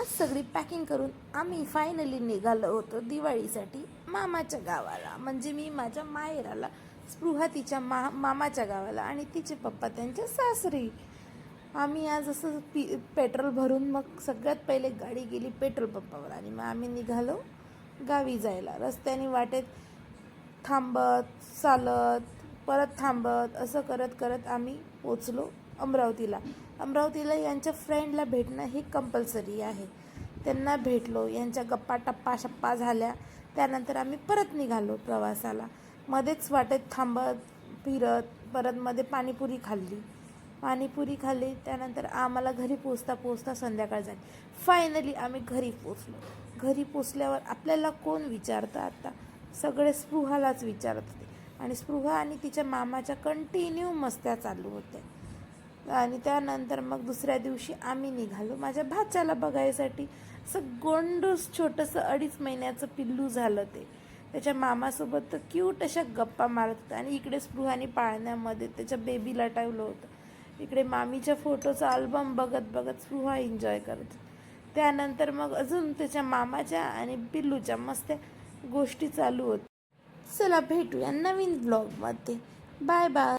आज सगळी पॅकिंग करून आम्ही फायनली निघालो होतो दिवाळीसाठी मामाच्या गावाला. म्हणजे मी माझ्या माहेराला, स्पृहा तिच्या मामाच्या गावाला आणि तिचे पप्पा त्यांच्या सासरी. आम्ही आज असं पेट्रोल भरून मग सगळ्यात पहिले गाडी गेली पेट्रोल पंपावर आणि मग आम्ही निघालो गावी जायला. रस्त्याने वाटेत थांबत चालत परत थांबत असं करत करत आम्ही पोचलो अमरावतीला. अमरावतीला यांच्या फ्रेंडला भेटणं हे कंपल्सरी आहे. त्यांना भेटलो, यांच्या गप्पा टप्पा शप्पा झाल्या. त्यानंतर आम्ही परत निघालो प्रवासाला. मध्येच वाटेत थांबत फिरत परत मध्ये पाणीपुरी खाल्ली. त्यानंतर आम्हाला घरी पोचता संध्याकाळ झाली. फायनली आम्ही घरी पोचलो. घरी पोचल्यावर आपल्याला कोण विचारतं, आता सगळे स्पृहालाच विचारत होते आणि स्पृहा आणि तिच्या मामाच्या कंटिन्यू मस्त्या चालू होत्या. आणि त्यानंतर मग दुसऱ्या दिवशी आम्ही निघालो माझ्या भाच्याला बघायसाठी. असं गोंडूस छोटंसं 2.5 महिन्याचं पिल्लू झालं ते. त्याच्या मामासोबत तर क्यूट अशा गप्पा मारत होता आणि इकडे स्पृहाने पाळण्यामध्ये त्याच्या बेबीला ठेवलं होतं. इकडे मामीच्या फोटोचा अल्बम बघत बघत स्पृहा एन्जॉय करत होती. त्यानंतर मग अजून त्याच्या मामाच्या आणि पिल्लूच्या मस्त्या गोष्टी चालू होत्या. चला भेटूया नवीन ब्लॉगमध्ये. Bye bye.